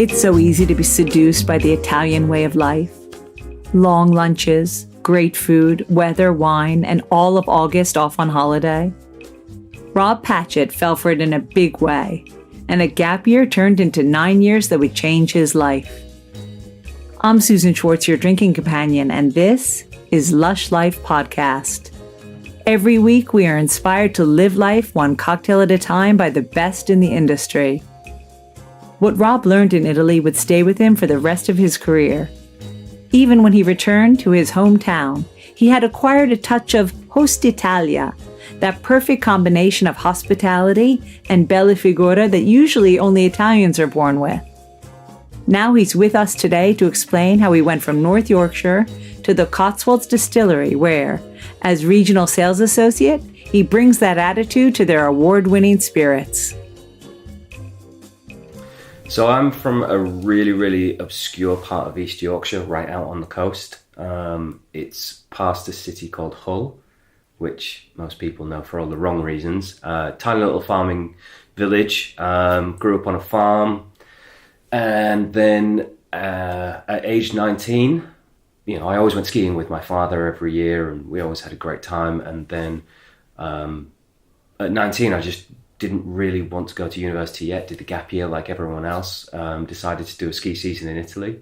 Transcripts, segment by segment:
It's so easy to be seduced by the Italian way of life. Long lunches, great food, weather, wine, and all of August off on holiday. Rob Patchett fell for it in a big way, and a gap year turned into 9 years that would change his life. I'm Susan Schwartz, your drinking companion, and this is Lush Life Podcast. Every week we are inspired to live life one cocktail at a time by the best in the industry. What Rob learned in Italy would stay with him for the rest of his career. Even when he returned to his hometown, he had acquired a touch of host-Italia, that perfect combination of hospitality and bella figura that usually only Italians are born with. Now he's with us today to explain how he went from North Yorkshire to the Cotswolds Distillery, where, as regional sales associate, he brings that attitude to their award-winning spirits. So I'm from a really obscure part of East Yorkshire, right out on the coast. It's past a city called Hull, which most people know for all the wrong reasons. Tiny little farming village, grew up on a farm. And then at age 19, I always went skiing with my father every year and we always had a great time. And then at 19, I just didn't really want to go to university yet, did the gap year like everyone else, decided to do a ski season in Italy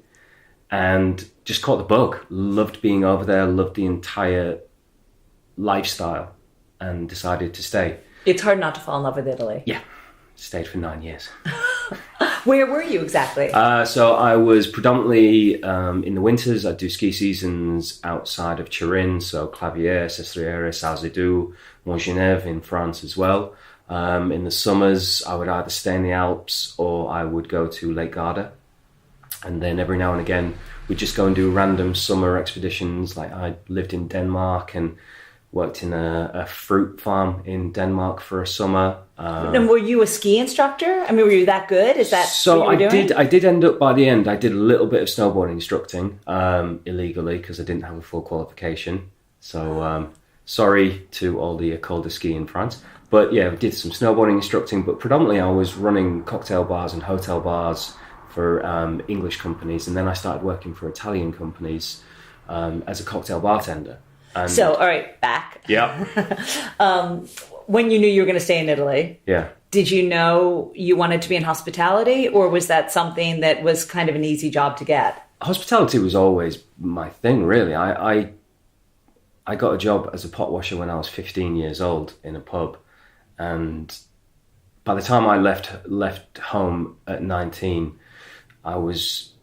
and just caught the bug. Loved being over there, loved the entire lifestyle and decided to stay. It's hard not to fall in love with Italy. Yeah, stayed for 9 years. Where were you exactly? So I was predominantly in the winters. I'd do ski seasons outside of Turin, so Clavière, Sestriere, Salzedou, Montgenèvre in France as well. In the summers, I would either stay in the Alps or I would go to Lake Garda. And then every now and again, we'd just go and do random summer expeditions. Like I lived in Denmark and worked in a fruit farm in Denmark for a summer. And were you a ski instructor? I mean, were you that good? Is that so what you were doing? I did end up by the end. I did a little bit of snowboarding instructing illegally because I didn't have a full qualification. So sorry to all the École de Ski in France. But yeah, I did some snowboarding instructing, but predominantly I was running cocktail bars and hotel bars for English companies. And then I started working for Italian companies as a cocktail bartender. So, all right, back. Yeah. When you knew you were going to stay in Italy, yeah. Did you know you wanted to be in hospitality, or was that something that was kind of an easy job to get? Hospitality was always my thing, really. I got a job as a pot washer when I was 15 years old in a pub. And by the time I left home at 19, I was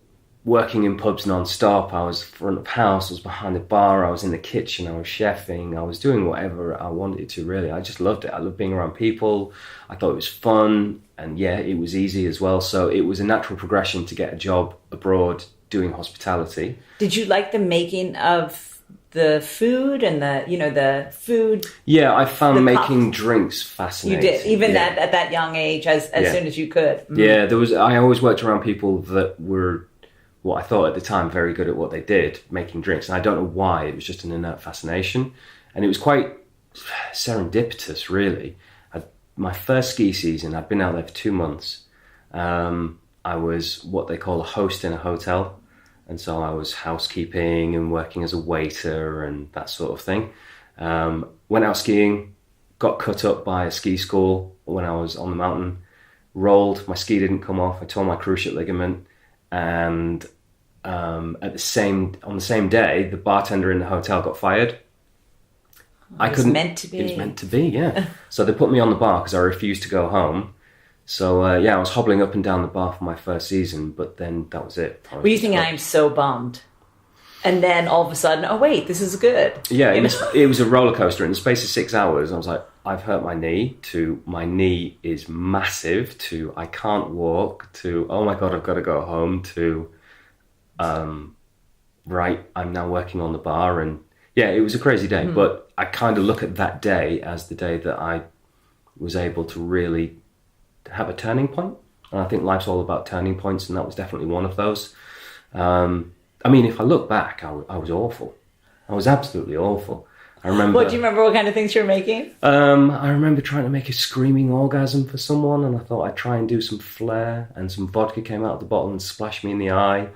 working in pubs non-stop. I was front of house, I was behind the bar, I was in the kitchen, I was chefing, I was doing whatever I wanted to, really. I just loved it. I loved being around people. I thought it was fun, and yeah, it was easy as well. So it was a natural progression to get a job abroad doing hospitality. Did you like the making of the food and the food? Yeah, I found making drinks fascinating. You did, even at that young age, as soon as you could. Mm. Yeah, I always worked around people that were, what I thought at the time, very good at what they did, making drinks. And I don't know why, it was just an innate fascination. And it was quite serendipitous, really. My first ski season, I'd been out there for 2 months. I was what they call a host in a hotel. And so I was housekeeping and working as a waiter and that sort of thing. Went out skiing, got cut up by a ski school when I was on the mountain, rolled, my ski didn't come off, I tore my cruciate ligament. And on the same day, the bartender in the hotel got fired. It was meant to be. It was meant to be, yeah. So they put me on the bar because I refused to go home. So, I was hobbling up and down the bar for my first season, but then that was it. Were you thinking, I'm so bummed? And then all of a sudden, oh, wait, this is good. Yeah, it was a roller coaster. In the space of 6 hours, I was like, I've hurt my knee, to my knee is massive, to I can't walk, to, oh my God, I've got to go home, to, right, I'm now working on the bar. And yeah, it was a crazy day. But I kind of look at that day as the day that I was able to really have a turning point. And I think life's all about turning points, and that was definitely one of those. If I look back, I was awful. I was absolutely awful. I remember. What do you remember? What kind of things you were making? I remember trying to make a screaming orgasm for someone, and I thought I'd try and do some flair, and some vodka came out of the bottle and splashed me in the eye,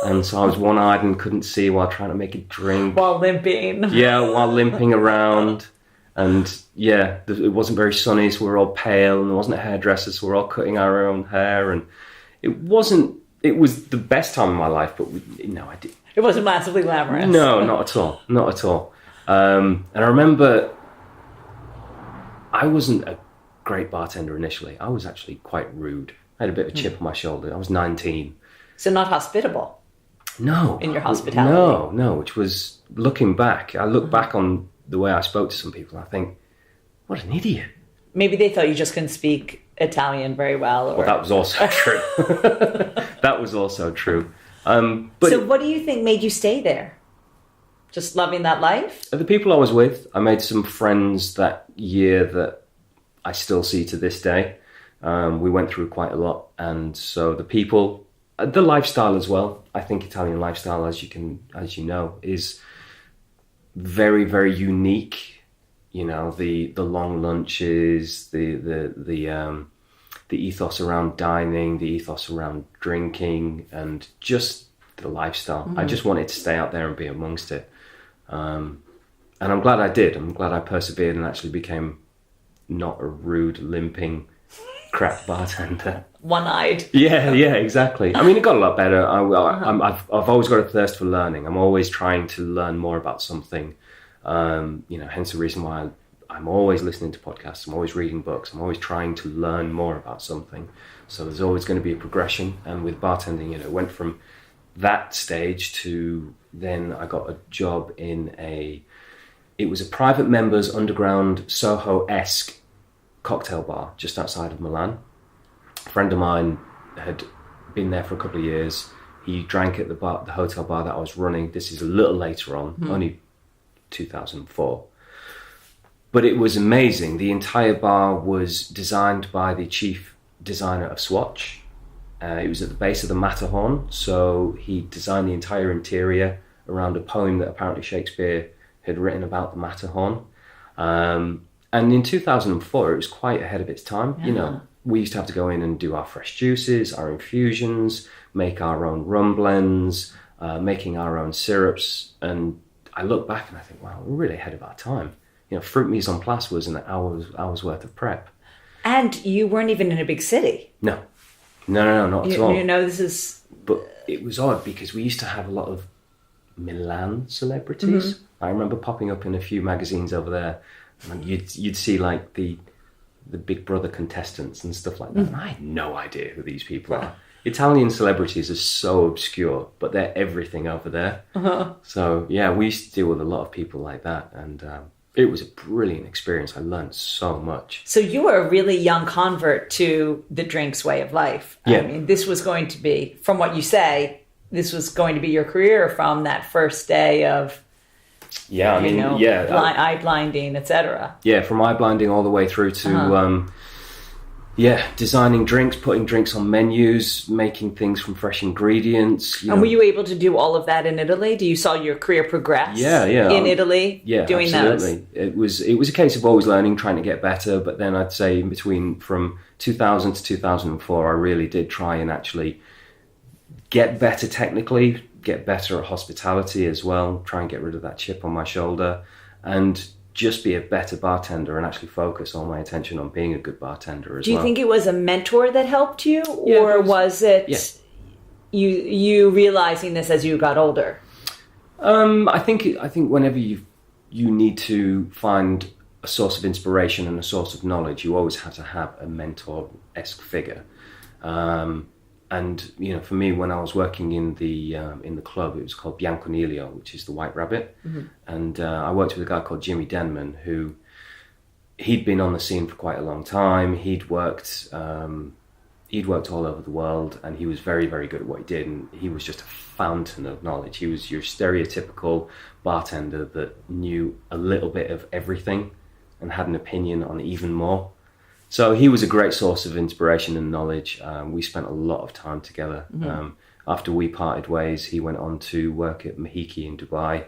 and so I was one-eyed and couldn't see while trying to make a drink. While limping. Yeah, while limping around. And yeah, it wasn't very sunny, so we were all pale, and there wasn't a hairdresser, so we were all cutting our own hair, and it was the best time of my life, but I did. It wasn't massively glamorous. No, not at all. Not at all. And I remember I wasn't a great bartender initially. I was actually quite rude. I had a bit of a chip on my shoulder. I was 19. So not hospitable. No. In your hospitality. No, which was, looking back, I look back on the way I spoke to some people, and I think, what an idiot. Maybe they thought you just couldn't speak Italian very well. Or... Well, that was also true. That was also true. But so what do you think made you stay there? Just loving that life? The people I was with, I made some friends that year that I still see to this day. We went through quite a lot. And so the people, the lifestyle as well, I think Italian lifestyle, as you know, is very, very unique. You know, the long lunches, the ethos around dining, the ethos around drinking, and just the lifestyle. I just wanted to stay out there and be amongst it. And I'm glad I did. I'm glad I persevered and actually became not a rude, limping, crap bartender. One-eyed. Yeah, exactly. I mean, it got a lot better. I've always got a thirst for learning. I'm always trying to learn more about something. Hence the reason why I'm always listening to podcasts. I'm always reading books. I'm always trying to learn more about something. So there's always going to be a progression. And with bartending, it went from that stage to then I got a job in it was a private members underground Soho-esque cocktail bar just outside of Milan. A friend of mine had been there for a couple of years. He drank at the hotel bar that I was running. This is a little later on, only 2004. But it was amazing. The entire bar was designed by the chief designer of Swatch. It was at the base of the Matterhorn, so he designed the entire interior around a poem that apparently Shakespeare had written about the Matterhorn. And in 2004, it was quite ahead of its time. Yeah. We used to have to go in and do our fresh juices, our infusions, make our own rum blends, making our own syrups. And I look back and I think, wow, we're really ahead of our time. Fruit mise en place was an hour's worth of prep. And you weren't even in a big city. No, not at all. This is... But it was odd because we used to have a lot of Milan celebrities. I remember popping up in a few magazines over there, and you'd see like the Big Brother contestants and stuff like that. And I had no idea who these people are. Italian celebrities are so obscure, but they're everything over there. So yeah, we used to deal with a lot of people like that, and it was a brilliant experience. I learned so much. So you were a really young convert to the drinks way of life. Yeah. I mean, this was going to be, from what you say, this was going to be your career from that first day of, eye blinding, etc. Yeah, from eye blinding all the way through to, designing drinks, putting drinks on menus, making things from fresh ingredients. And were you able to do all of that in Italy? Do you saw your career progress? In Italy? Yeah, doing absolutely. Those? It was a case of always learning, trying to get better. But then I'd say in between from 2000 to 2004, I really did try and actually get better technically, get better at hospitality as well, try and get rid of that chip on my shoulder, and just be a better bartender and actually focus all my attention on being a good bartender as well. Do you think it was a mentor that helped you, or was it you realizing this as you got older? I think whenever you need to find a source of inspiration and a source of knowledge, you always have to have a mentor-esque figure. And for me, when I was working in the club, it was called Bianconilio, which is the White Rabbit, and I worked with a guy called Jimmy Denman, who he'd been on the scene for quite a long time. He'd worked all over the world, and he was very, very good at what he did, and he was just a fountain of knowledge. He was your stereotypical bartender that knew a little bit of everything and had an opinion on even more. So he was a great source of inspiration and knowledge. We spent a lot of time together. After we parted ways, he went on to work at Mahiki in Dubai.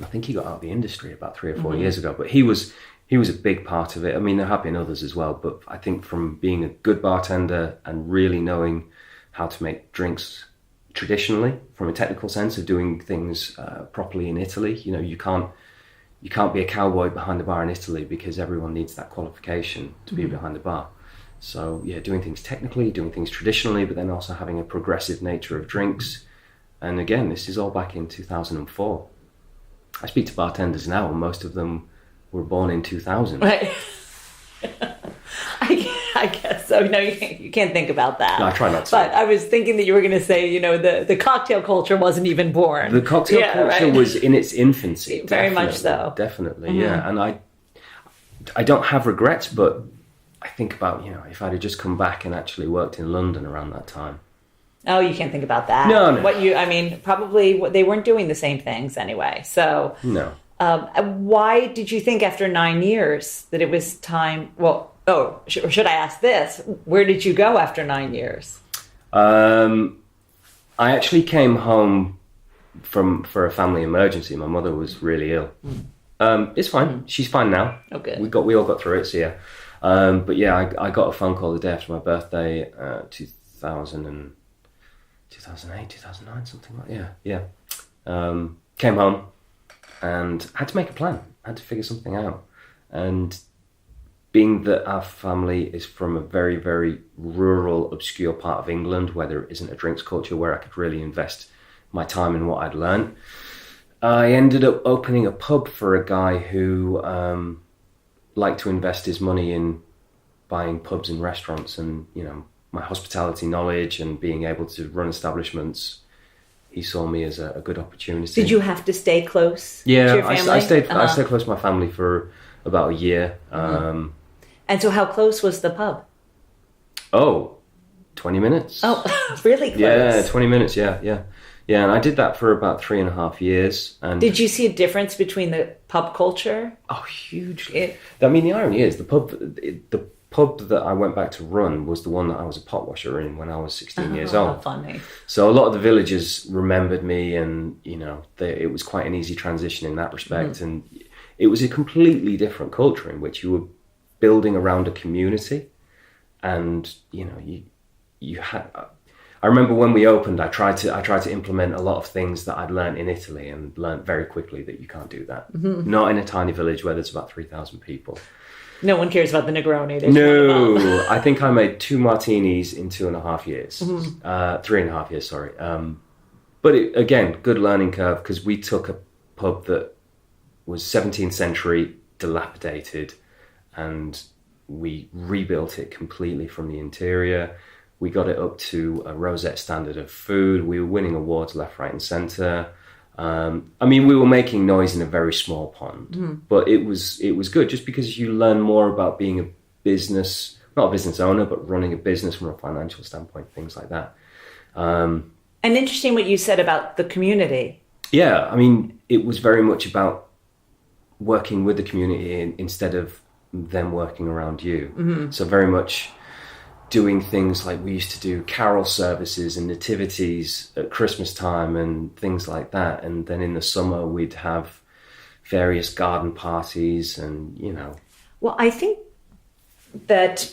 I think he got out of the industry about 3 or 4 years ago, but he was a big part of it. I mean, there have been others as well, but I think from being a good bartender and really knowing how to make drinks traditionally, from a technical sense of doing things properly in Italy, you can't be a cowboy behind the bar in Italy because everyone needs that qualification to be behind the bar. So yeah, doing things technically, doing things traditionally, but then also having a progressive nature of drinks. And again, this is all back in 2004. I speak to bartenders now, and most of them were born in 2000. Right. I guess so. No, you can't think about that. No, I try not to. But I was thinking that you were going to say, the cocktail culture wasn't even born. The cocktail culture was in its infancy. Very much so. Definitely, yeah. And I don't have regrets, but I think about, if I'd have just come back and actually worked in London around that time. Oh, you can't think about that. No. Probably they weren't doing the same things anyway. So no. Why did you think after 9 years that it was time? Well, should I ask this? Where did you go after 9 years? I actually came home for a family emergency. My mother was really ill. It's fine. She's fine now. Oh, good. We all got through it. So yeah. But yeah, I got a phone call the day after my birthday, 2008, 2009, something like that. Yeah. Came home and had to make a plan. Had to figure something out. And being that our family is from a very, very rural, obscure part of England where there isn't a drinks culture where I could really invest my time in what I'd learned, I ended up opening a pub for a guy who liked to invest his money in buying pubs and restaurants, and my hospitality knowledge and being able to run establishments, he saw me as a good opportunity. Did you have to stay close to your family? I stayed close to my family for about a year. And so how close was the pub? 20 minutes. Oh, really close? Yeah, 20 minutes, yeah. Yeah, and I did that for about 3.5 years. And did you see a difference between the pub culture? Oh, hugely. The irony is, the pub that I went back to run was the one that I was a pot washer in when I was 16 years old. How funny. So a lot of the villagers remembered me, and it was quite an easy transition in that respect. And it was a completely different culture in which you were building around a community, and you had. I remember when we opened, I tried to implement a lot of things that I'd learned in Italy, and learned very quickly that you can't do that. Not in a tiny village where there's about 3,000 people. No one cares about the Negroni. No, I think I made 2 martinis in 2.5 years. 3.5 years, sorry. But again, good learning curve, because we took a pub that was 17th century, dilapidated, and we rebuilt it completely from the interior. We got it up to a rosette standard of food. We were winning awards left, right, and centre. We were making noise in a very small pond, but it was good just because you learn more about being a business, not a business owner, but running a business from a financial standpoint, things like that. And interesting what you said about the community. Yeah, it was very much about working with the community instead of them working around you. So very much doing things like we used to do carol services and nativities at Christmas time and things like that. And then in the summer we'd have various garden parties and, Well, I think that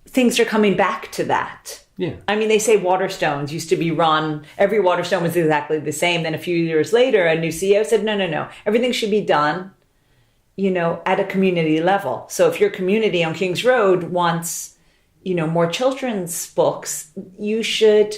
things are coming back to that. Yeah. They say Waterstones used to be run, every Waterstone was exactly the same. Then a few years later, a new CEO said, no, everything should be done, at a community level. So if your community on King's Road wants, more children's books, we should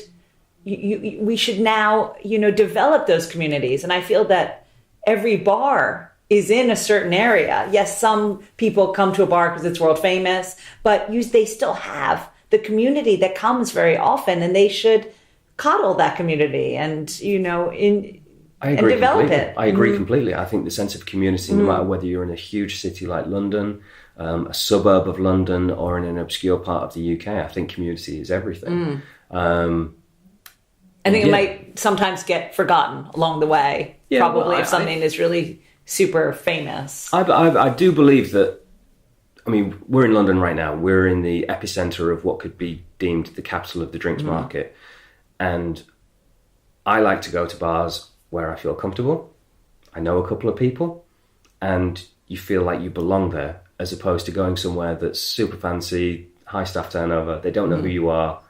now, develop those communities. And I feel that every bar is in a certain area. Yes, some people come to a bar because it's world famous, but they still have the community that comes very often, and they should coddle that community and, I agree and develop completely. it. I agree completely. I think the sense of community, no matter whether you're in a huge city like London, a suburb of London, or in an obscure part of the UK, I think community is everything. I think it might sometimes get forgotten along the way, if something is really super famous. I do believe that, we're in London right now. We're in the epicenter of what could be deemed the capital of the drinks market. And I like to go to bars where I feel comfortable. I know a couple of people, and you feel like you belong there, as opposed to going somewhere that's super fancy, high staff turnover, they don't know who you are.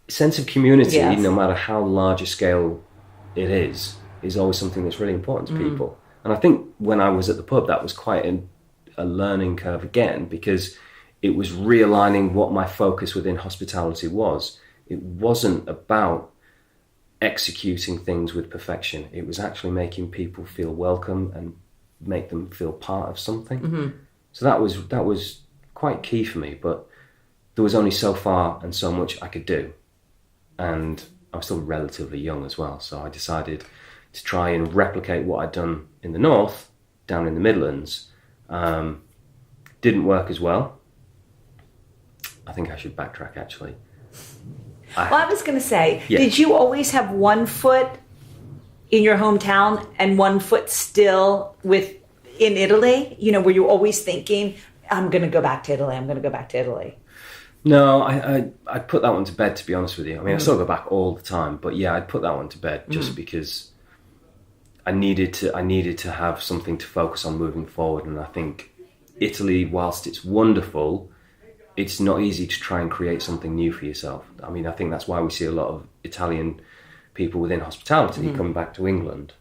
Sense of community, no matter how large a scale it is always something that's really important to people. And I think when I was at the pub, that was quite a learning curve again, because it was realigning what my focus within hospitality was. It wasn't about executing things with perfection. It was actually making people feel welcome and make them feel part of something. So that was quite key for me, but there was only so far and so much I could do. And I was still relatively young as well, so I decided to try and replicate what I'd done in the north, down in the Midlands. Didn't work as well. I think I should backtrack, actually. I was going to say, did you always have one foot in your hometown and one foot still in Italy? You know, were you always thinking, I'm going to go back to Italy? No, I'd put that one to bed, to be honest with you. I mean, I still go back all the time, but yeah, I'd put that one to bed just because I needed to have something to focus on moving forward. And I think Italy, whilst it's wonderful, it's not easy to try and create something new for yourself. I mean, I think that's why we see a lot of Italian people within hospitality coming back to England.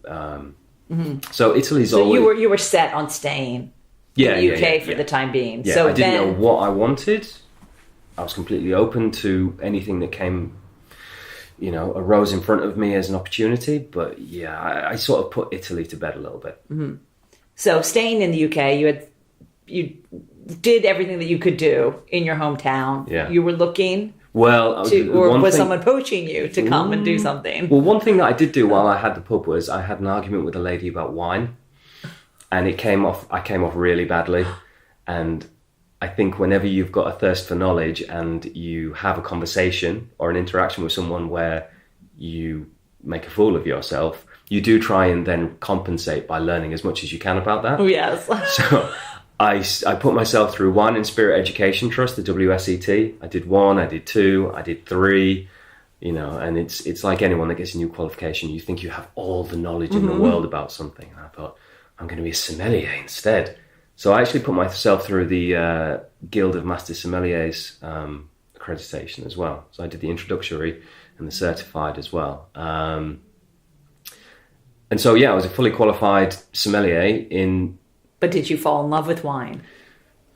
So Italy's always... So you were set on staying in the UK for the time being. Yeah, so I didn't know what I wanted. I was completely open to anything that came, arose in front of me as an opportunity. But yeah, I sort of put Italy to bed a little bit. So staying in the UK, you did everything that you could do in your hometown. Yeah. You were looking... Well, was someone poaching you to come and do something? Well, one thing that I did do while I had the pub was I had an argument with a lady about wine, and I came off really badly. And I think whenever you've got a thirst for knowledge and you have a conversation or an interaction with someone where you make a fool of yourself, you do try and then compensate by learning as much as you can about that. Oh, yes. So I put myself through Wine and Spirit Education Trust, the WSET. I did 1, I did 2, I did 3, and it's like anyone that gets a new qualification. You think you have all the knowledge in the world about something. And I thought, I'm going to be a sommelier instead. So I actually put myself through the Guild of Master Sommeliers accreditation as well. So I did the introductory and the certified as well. And so, I was a fully qualified sommelier in... But did you fall in love with wine?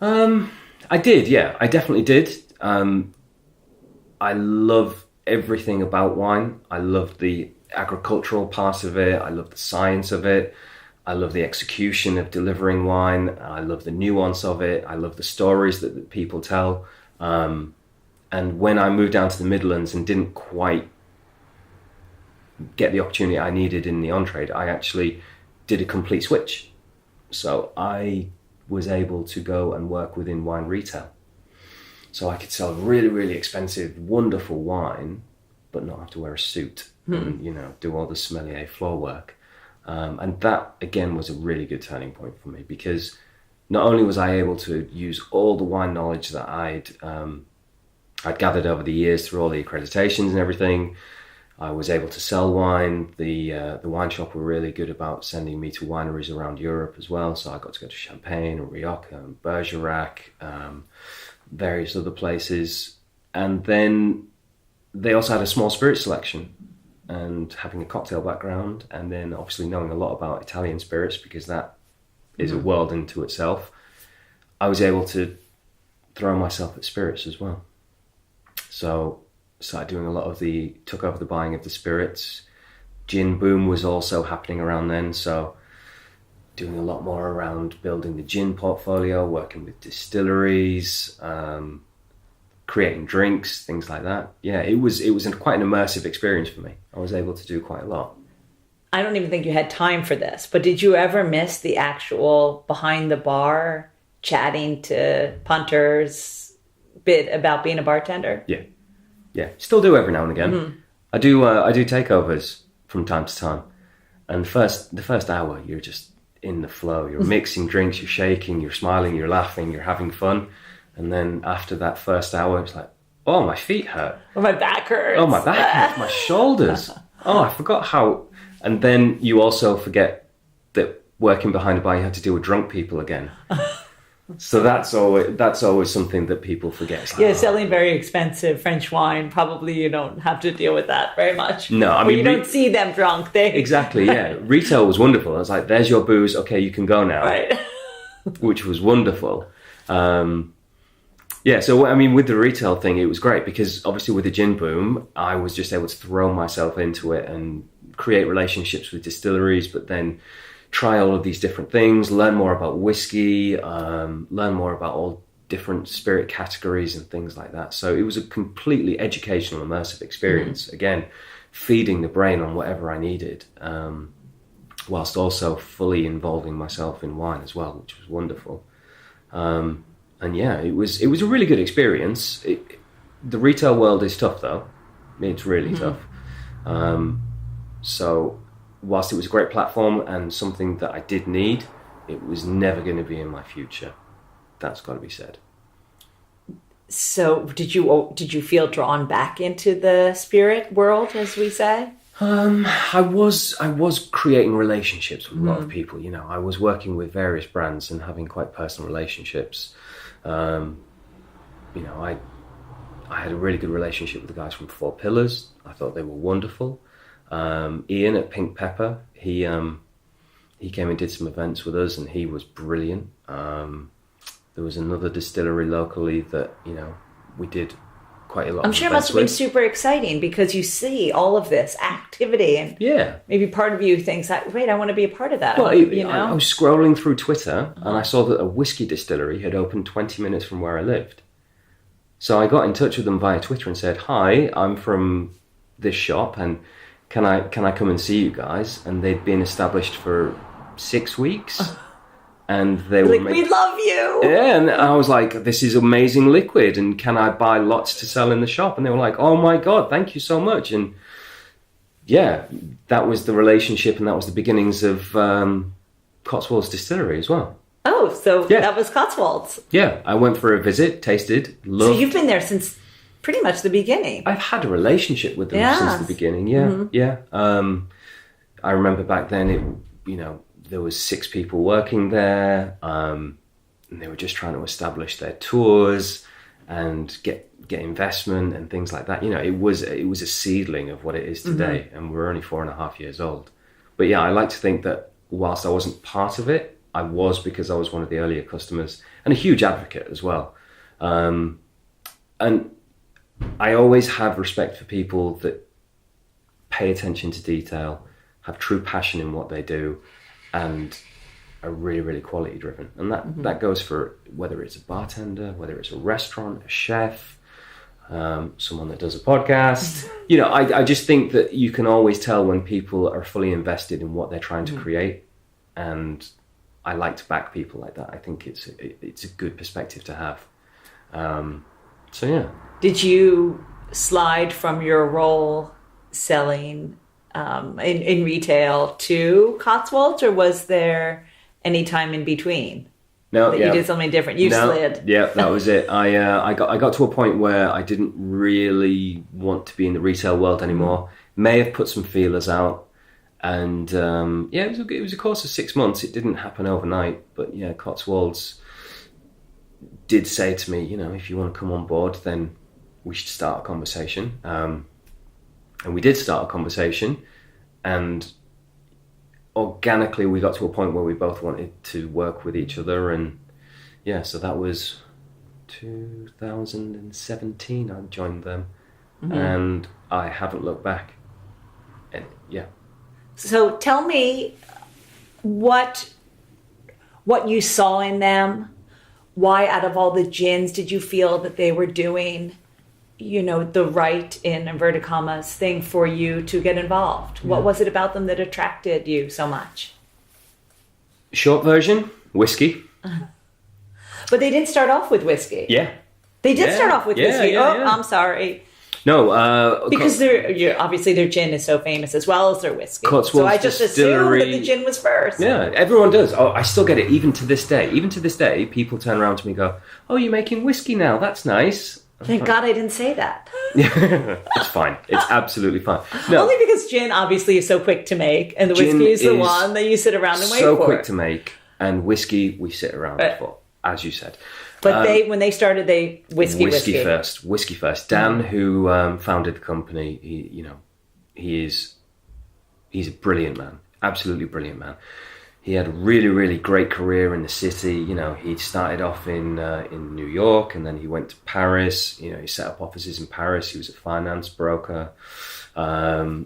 I did, yeah. I definitely did. I love everything about wine. I love the agricultural part of it. I love the science of it. I love the execution of delivering wine. I love the nuance of it. I love the stories that people tell. And when I moved down to the Midlands and didn't quite get the opportunity I needed in the on-trade, I actually did a complete switch. So I was able to go and work within wine retail. So I could sell really, really expensive, wonderful wine, but not have to wear a suit and, do all the sommelier floor work. And that, again, was a really good turning point for me, because not only was I able to use all the wine knowledge that I'd gathered over the years through all the accreditations and everything, I was able to sell wine. The wine shop were really good about sending me to wineries around Europe as well. So I got to go to Champagne and Rioja and Bergerac, various other places. And then they also had a small spirit selection, and having a cocktail background, and then obviously knowing a lot about Italian spirits, because that is a world into itself, I was able to throw myself at spirits as well. So started doing took over the buying of the spirits. Gin boom was also happening around then, so doing a lot more around building the gin portfolio, working with distilleries, creating drinks, things like that. Yeah, it was quite an immersive experience for me. I was able to do quite a lot. I don't even think you had time for this, but did you ever miss the actual behind the bar chatting to punters bit about being a bartender? Yeah, still do every now and again. I do takeovers from time to time, and the first hour you're just in the flow. You're mixing drinks, you're shaking, you're smiling, you're laughing, you're having fun, and then after that first hour, it's like, oh, my feet hurt, my back hurts, oh, my back hurts, my shoulders. Oh, I forgot how And then you also forget that working behind a bar, you have to deal with drunk people again. So that's always something that people forget. Selling very expensive French wine, probably you don't have to deal with that very much. No, I mean... you don't see them drunk. Exactly, yeah. Retail was wonderful. I was like, there's your booze, okay, you can go now. Right. Which was wonderful. So, I mean, with the retail thing, it was great because obviously with the gin boom, I was just able to throw myself into it and create relationships with distilleries, but then try all of these different things, learn more about whiskey, learn more about all different spirit categories and things like that. So it was a completely educational, immersive experience. Again, feeding the brain on whatever I needed, whilst also fully involving myself in wine as well, which was wonderful. It was a really good experience. The retail world is tough, though. It's really tough. So whilst it was a great platform and something that I did need, it was never going to be in my future. That's got to be said. So did you feel drawn back into the spirit world, as we say? I was creating relationships with a lot of people. You know, I was working with various brands and having quite personal relationships. I had a really good relationship with the guys from Four Pillars. I thought they were wonderful. Ian at Pink Pepper, he came and did some events with us, and he was brilliant. There was another distillery locally that we did quite a lot. I'm sure it must have been super exciting because you see all of this activity, and maybe part of you thinks, "Wait, I want to be a part of that." Well, I was scrolling through Twitter and I saw that a whiskey distillery had opened 20 minutes from where I lived. So I got in touch with them via Twitter and said, "Hi, I'm from this shop, and can I come and see you guys?" And they'd been established for 6 weeks. And they were we love you. Yeah, and I was like, "This is amazing liquid, and can I buy lots to sell in the shop?" And they were like, "Oh my God, thank you so much." And that was the relationship, and that was the beginnings of Cotswolds Distillery as well. Oh, so that was Cotswolds. Yeah, I went for a visit, tasted, loved. So you've been there since pretty much the beginning. I've had a relationship with them since the beginning. Yeah. I remember back then, there was 6 people working there, and they were just trying to establish their tours and get investment and things like that. It was a seedling of what it is today, and we're only 4.5 years old. But I like to think that whilst I wasn't part of it, I was, because I was one of the earlier customers and a huge advocate as well. And I always have respect for people that pay attention to detail, have true passion in what they do, and are really, really quality driven. And that goes for whether it's a bartender, whether it's a restaurant, a chef, someone that does a podcast. I just think that you can always tell when people are fully invested in what they're trying to create. And I like to back people like that. I think it's a good perspective to have. Did you slide from your role selling in retail to Cotswolds, or was there any time in between? No, you did something different. You slid. Yeah, that was it. I got to a point where I didn't really want to be in the retail world anymore. May have put some feelers out, and it was a course of 6 months. It didn't happen overnight, but Cotswolds did say to me, if you want to come on board, then we should start a conversation. And we did start a conversation, and organically we got to a point where we both wanted to work with each other. And so that was 2017 I joined them, and I haven't looked back. And so tell me what you saw in them. Why, out of all the gins, did you feel that they were doing the right, in inverted commas, thing for you to get involved? What was it about them that attracted you so much? Short version, whiskey. But they didn't start off with whiskey. Yeah. They did start off with whiskey. I'm sorry. No, because obviously their gin is so famous as well as their whiskey. Cotswolds so I just Distillery. assumed that the gin was first. Yeah, everyone does. Oh, I still get it even to this day. Even to this day, people turn around to me and go, "Oh, you're making whiskey now? That's nice." Thank God I didn't say that. It's fine. It's absolutely fine. No, only because gin obviously is so quick to make, and the whiskey is the one that you sit around and wait for. So quick to make, and whiskey we sit around for, as you said. But when they started, whiskey first. Dan, who founded the company, he's a brilliant man, absolutely brilliant man. He had a really, really great career in the city. He started off in New York, and then he went to Paris. He set up offices in Paris. He was a finance broker. Very,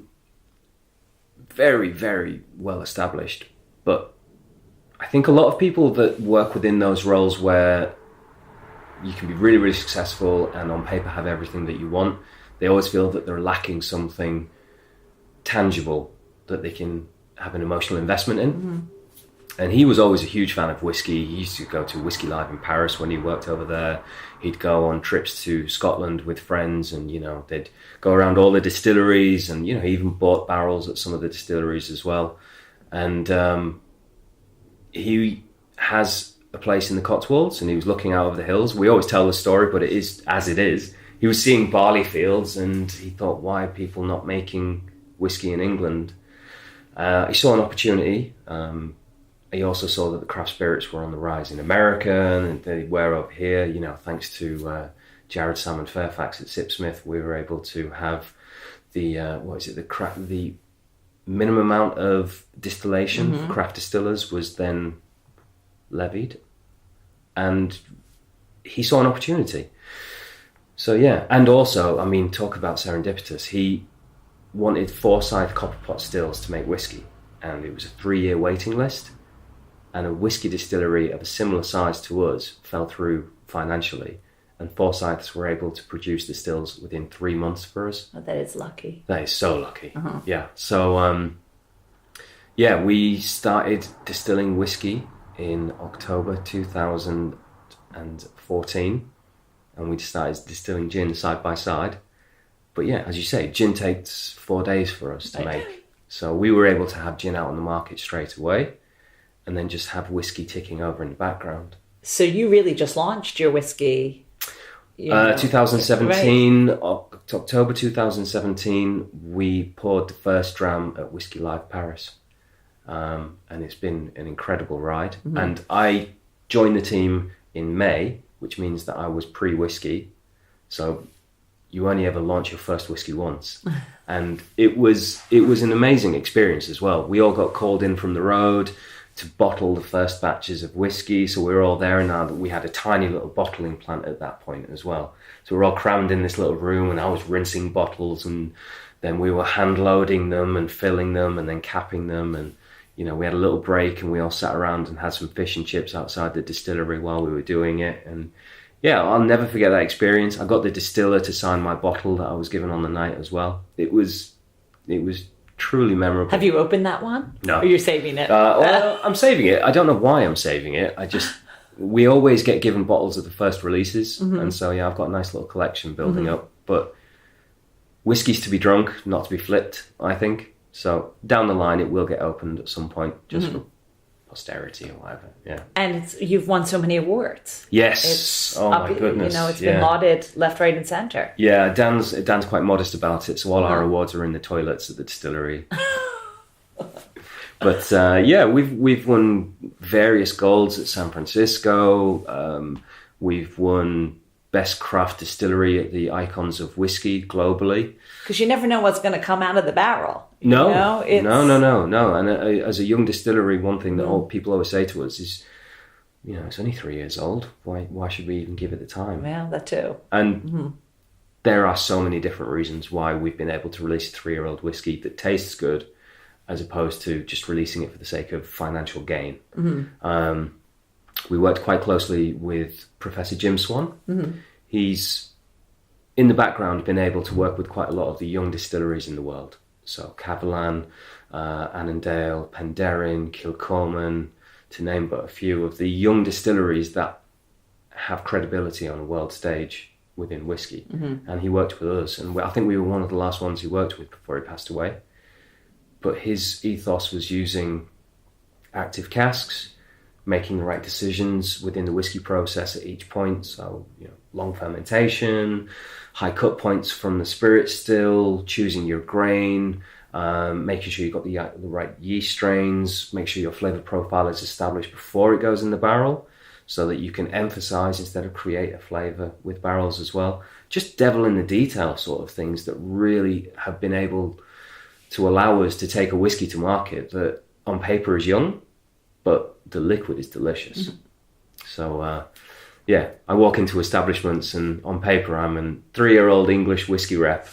very well established. But I think a lot of people that work within those roles where you can be really, really successful and on paper have everything that you want, they always feel that they're lacking something tangible that they can have an emotional investment in. Mm-hmm. And he was always a huge fan of whiskey. He used to go to Whiskey Live in Paris when he worked over there. He'd go on trips to Scotland with friends, and they'd go around all the distilleries, and he even bought barrels at some of the distilleries as well. And he has a place in the Cotswolds, and he was looking out over the hills. We always tell the story, but it is as it is. He was seeing barley fields, and he thought, why are people not making whiskey in England? He saw an opportunity. He also saw that the craft spirits were on the rise in America, and they were over here. Thanks to Jared, Sam, and Fairfax at Sipsmith, we were able to have the minimum amount of distillation for craft distillers was then levied, and he saw an opportunity. So yeah, and also, talk about serendipitous. He wanted Forsyth Copperpot stills to make whiskey, and it was a 3-year waiting list. And a whiskey distillery of a similar size to us fell through financially, and Forsyths were able to produce the stills within 3 months for us. Oh, that is lucky. That is so lucky. Uh-huh. Yeah. So, we started distilling whiskey in October 2014, and we started distilling gin side by side. But yeah, as you say, gin takes 4 days for us to make. So we were able to have gin out on the market straight away, and then just have whiskey ticking over in the background. So you really just launched your whiskey? 2017, right. October 2017, we poured the first dram at Whiskey Live Paris. And it's been an incredible ride. Mm-hmm. And I joined the team in May, which means that I was pre-whiskey. So you only ever launch your first whiskey once. And it was an amazing experience as well. We all got called in from the road to bottle the first batches of whiskey. So we were all there, and now we had a tiny little bottling plant at that point as well. So we're all crammed in this little room, and I was rinsing bottles, and then we were hand loading them and filling them and then capping them. And, we had a little break, and we all sat around and had some fish and chips outside the distillery while we were doing it. And yeah, I'll never forget that experience. I got the distiller to sign my bottle that I was given on the night as well. It was truly memorable. Have you opened that one? No. Or you're saving it? Well, I'm saving it. I don't know why I'm saving it. We always get given bottles of the first releases. Mm-hmm. And so, yeah, I've got a nice little collection building up. But whiskey's to be drunk, not to be flipped, I think. So down the line, it will get opened at some point, just for posterity or whatever. Yeah. And you've won so many awards. Yes. My goodness. It's been lauded left, right, and centre. Yeah, Dan's quite modest about it. So all our awards are in the toilets at the distillery. But we've won various golds at San Francisco. We've won Best Craft Distillery at the Icons of Whiskey globally. Because you never know what's going to come out of the barrel. No. And as a young distillery, one thing that people always say to us is, it's only 3 years old. Why should we even give it the time? Well, that too. And there are so many different reasons why we've been able to release a 3-year-old whiskey that tastes good, as opposed to just releasing it for the sake of financial gain. Mm-hmm. We worked quite closely with Professor Jim Swan. Mm-hmm. He's, in the background, been able to work with quite a lot of the young distilleries in the world. So Cavallan, Annandale, Penderyn, Kilcorman, to name but a few of the young distilleries that have credibility on a world stage within whiskey. Mm-hmm. And he worked with us. And I think we were one of the last ones he worked with before he passed away. But his ethos was using active casks, making the right decisions within the whiskey process at each point. So, long fermentation, high cut points from the spirit still, choosing your grain, making sure you've got the right yeast strains, make sure your flavor profile is established before it goes in the barrel so that you can emphasize instead of create a flavor with barrels as well. Just devil in the detail sort of things that really have been able to allow us to take a whiskey to market that on paper is young, but the liquid is delicious. Mm-hmm. So, I walk into establishments and on paper I'm a 3-year-old English whiskey rep,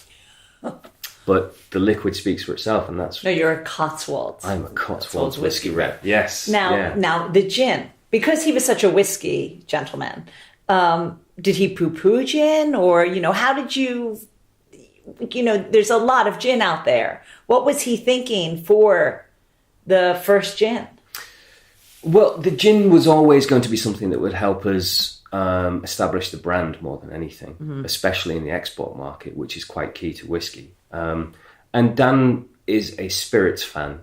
but the liquid speaks for itself, and that's... No, you're a Cotswolds. I'm a Cotswolds whiskey rep, yes. Now, the gin, because he was such a whiskey gentleman, did he poo-poo gin? Or, how did you... there's a lot of gin out there. What was he thinking for the first gin? Well, the gin was always going to be something that would help us establish the brand more than anything, mm-hmm. especially in the export market, which is quite key to whiskey. And Dan is a spirits fan.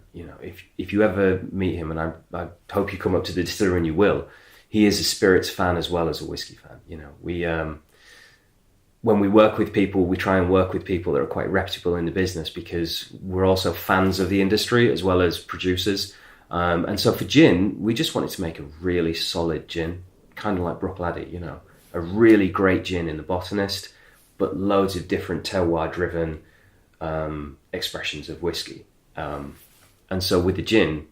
If you ever meet him, and I hope you come up to the distillery and you will, he is a spirits fan as well as a whiskey fan. When we work with people, we try and work with people that are quite reputable in the business because we're also fans of the industry as well as producers. And so for gin, we just wanted to make a really solid gin, kind of like Brookladdy, a really great gin in the botanist, but loads of different terroir-driven expressions of whiskey. And so with the gin,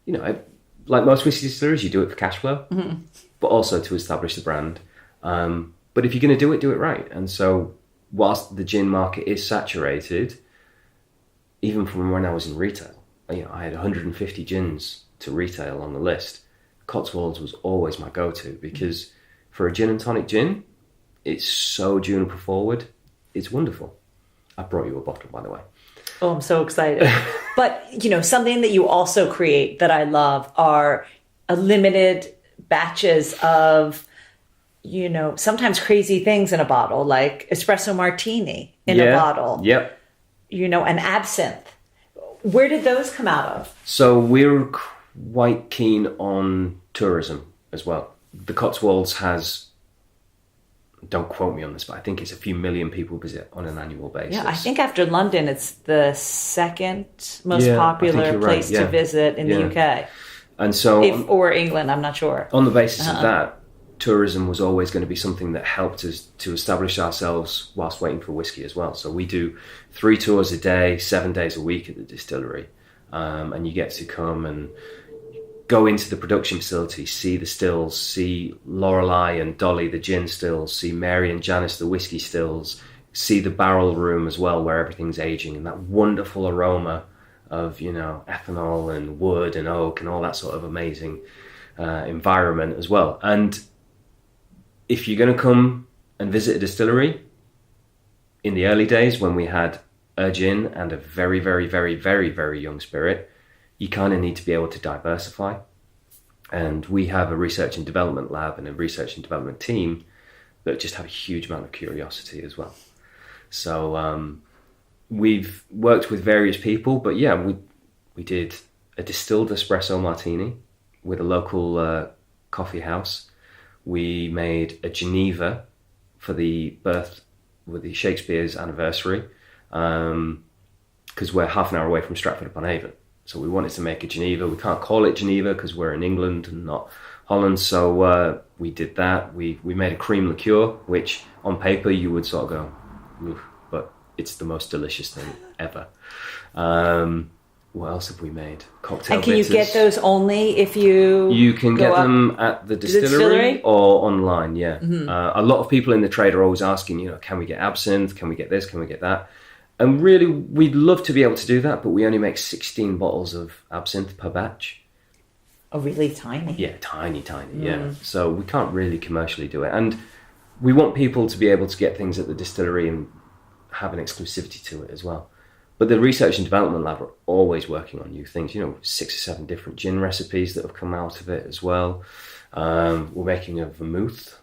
like most whiskey distilleries, you do it for cash flow, mm-hmm. but also to establish the brand. But if you're going to do it right. And so whilst the gin market is saturated, even from when I was in retail, I had 150 gins to retail on the list. Cotswolds was always my go-to because for a gin and tonic gin, it's so juniper forward. It's wonderful. I brought you a bottle, by the way. Oh, I'm so excited. But, something that you also create that I love are limited batches of, sometimes crazy things in a bottle, like espresso martini in a bottle. Yep. An absinthe. Where did those come out of? So we're quite keen on tourism as well. The Cotswolds has, don't quote me on this, but I think it's a few million people visit on an annual basis. Yeah, I think after London, it's the second most popular place to visit in the UK. And so, or England, I'm not sure. On the basis of that, tourism was always going to be something that helped us to establish ourselves whilst waiting for whiskey as well. So we do 3 tours a day, 7 days a week at the distillery. And you get to come and go into the production facility, see the stills, see Lorelei and Dolly, the gin stills, see Mary and Janice, the whiskey stills, see the barrel room as well, where everything's aging, and that wonderful aroma of, ethanol and wood and oak and all that sort of amazing environment as well. And if you're going to come and visit a distillery, in the early days when we had a gin and a very, very, very, very, very young spirit, you kind of need to be able to diversify. And we have a research and development lab and a research and development team that just have a huge amount of curiosity as well. So we've worked with various people, but we did a distilled espresso martini with a local coffee house. We made a Geneva for the Shakespeare's anniversary, because we're half an hour away from Stratford-upon-Avon. So we wanted to make a Geneva. We can't call it Geneva because we're in England and not Holland. So we did that. We made a cream liqueur, which on paper you would sort of go, oof, but it's the most delicious thing ever. What else have we made? Cocktail And can bitters. You get those only if you can get them at the distillery or online, yeah. Mm-hmm. A lot of people in the trade are always asking, can we get absinthe? Can we get this? Can we get that? And really, we'd love to be able to do that, but we only make 16 bottles of absinthe per batch. Oh, really tiny? Yeah, tiny, yeah. So we can't really commercially do it. And we want people to be able to get things at the distillery and have an exclusivity to it as well. But the research and development lab are always working on new things. 6 or 7 different gin recipes that have come out of it as well. We're making a vermouth.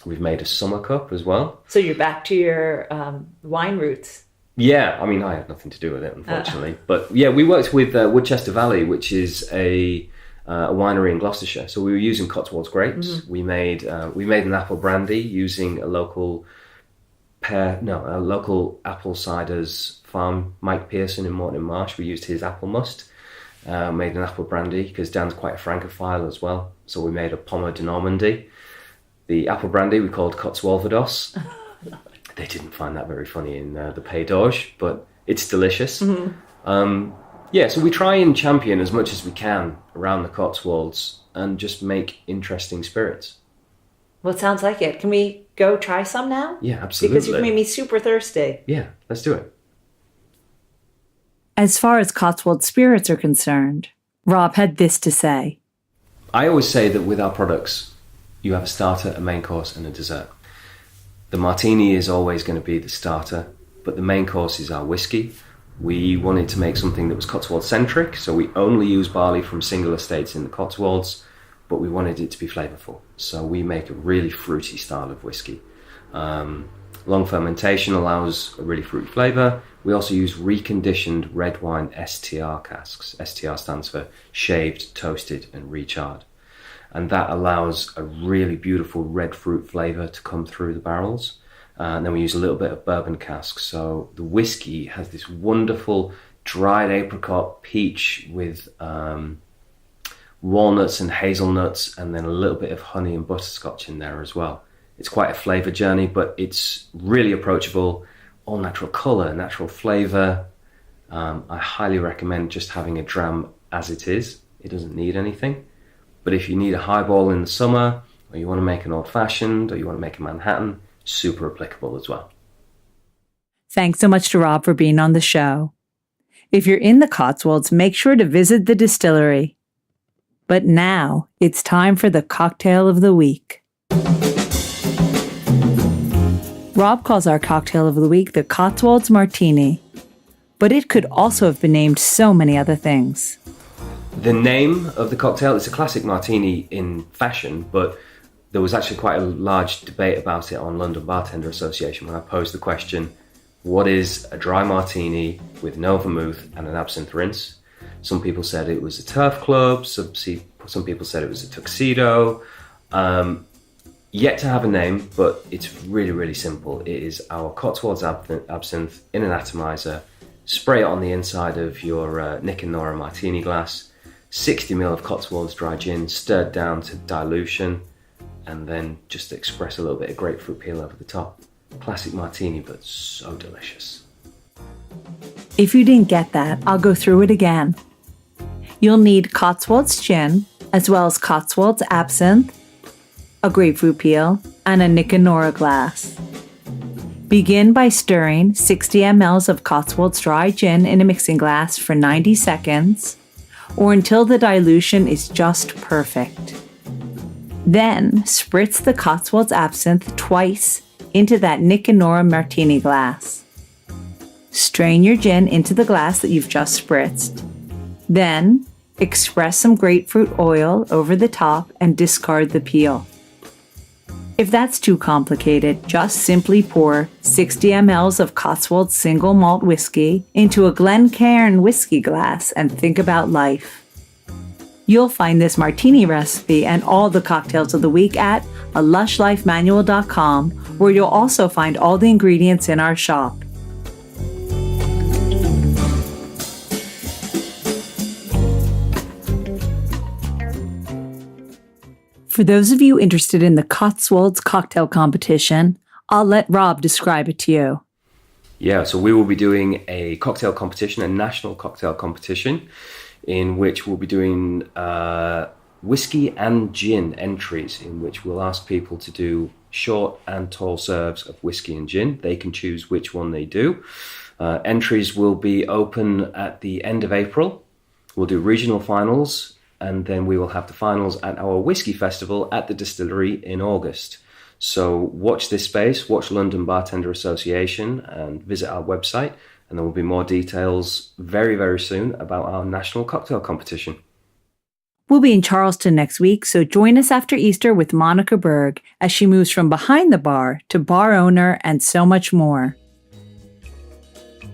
We've made a summer cup as well. So you're back to your wine roots. Yeah, I had nothing to do with it, unfortunately. But yeah, we worked with Woodchester Valley, which is a a winery in Gloucestershire. So we were using Cotswolds grapes. Mm-hmm. We made an apple brandy using a local apple ciders farm, Mike Pearson in Morton Marsh. We used his apple must. Made an apple brandy because Dan's quite a francophile as well. So we made a Pomme de Normandie. The apple brandy we called Cotswolds. They didn't find that very funny in the Pays d'Auge, but it's delicious. Mm-hmm. So we try and champion as much as we can around the Cotswolds and just make interesting spirits. Well, it sounds like it. Can we go try some now? Yeah, absolutely. Because you've made me super thirsty. Yeah, let's do it. As far as Cotswold spirits are concerned, Rob had this to say. I always say that with our products, you have a starter, a main course, and a dessert. The martini is always going to be the starter, but the main course is our whiskey. We wanted to make something that was Cotswold-centric, so we only use barley from single estates in the Cotswolds, but we wanted it to be flavourful. So we make a really fruity style of whiskey. Long fermentation allows a really fruity flavour. We also use reconditioned red wine STR casks. STR stands for shaved, toasted and recharred. And that allows a really beautiful red fruit flavour to come through the barrels. And then we use a little bit of bourbon casks. So the whiskey has this wonderful dried apricot peach with walnuts and hazelnuts, and then a little bit of honey and butterscotch in there as well. It's quite a flavour journey, but it's really approachable. All natural colour, natural flavour. I highly recommend just having a dram as it is. It doesn't need anything. But if you need a highball in the summer, or you want to make an old-fashioned, or you want to make a Manhattan, super applicable as well. Thanks so much to Rob for being on the show. If you're in the Cotswolds, make sure to visit the distillery. But now it's time for the cocktail of the week. Rob calls our cocktail of the week the Cotswolds Martini, but it could also have been named so many other things. The name of the cocktail, it's a classic martini in fashion, but there was actually quite a large debate about it on London Bartender Association when I posed the question, what is a dry martini with no vermouth and an absinthe rinse? Some people said it was a turf club, some people said it was a tuxedo. Yet to have a name, but it's really, really simple. It is our Cotswolds absinthe in an atomizer. Spray it on the inside of your Nick and Nora martini glass. 60 ml of Cotswolds dry gin, stirred down to dilution, and then just express a little bit of grapefruit peel over the top. Classic martini, but so delicious. If you didn't get that, I'll go through it again. You'll need Cotswolds gin, as well as Cotswolds absinthe, a grapefruit peel, and a Nick and Nora glass. Begin by stirring 60 ml of Cotswolds dry gin in a mixing glass for 90 seconds, or until the dilution is just perfect. Then spritz the Cotswolds absinthe twice into that Nick and Nora martini glass. Strain your gin into the glass that you've just spritzed. Then express some grapefruit oil over the top and discard the peel. If that's too complicated, just simply pour 60 ml of Cotswolds single malt whiskey into a Glencairn whiskey glass and think about life. You'll find this martini recipe and all the cocktails of the week at alushlifemanual.com, where you'll also find all the ingredients in our shop. For those of you interested in the Cotswolds cocktail competition, I'll let Rob describe it to you. Yeah, so we will be doing a cocktail competition, a national cocktail competition, in which we'll be doing whiskey and gin entries, in which we'll ask people to do short and tall serves of whiskey and gin. They can choose which one they do. Entries will be open at the end of April. We'll do regional finals, and then we will have the finals at our whiskey festival at the distillery in August. So watch this space, watch London Bartender Association, and visit our website, and there will be more details very, very soon about our national cocktail competition. We'll be in Charleston next week, so join us after Easter with Monica Berg as she moves from behind the bar to bar owner and so much more.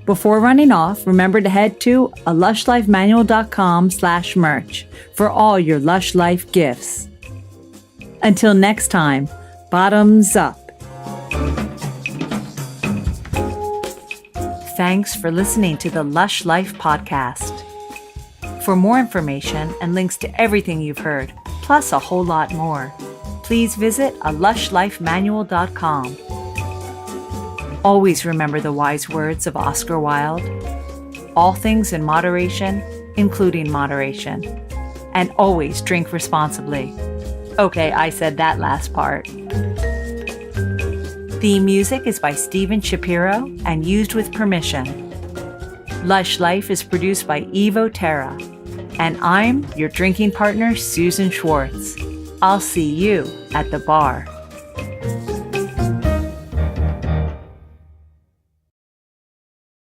Before running off, remember to head to alushlifemanual.com/merch for all your Lush Life gifts. Until next time, bottoms up. Thanks for listening to the Lush Life Podcast. For more information and links to everything you've heard, plus a whole lot more, please visit alushlifemanual.com. Always remember the wise words of Oscar Wilde. All things in moderation, including moderation. And always drink responsibly. Okay, I said that last part. Theme music is by Steven Shapiro and used with permission. Lush Life is produced by Evo Terra. And I'm your drinking partner, Susan Schwartz. I'll see you at the bar.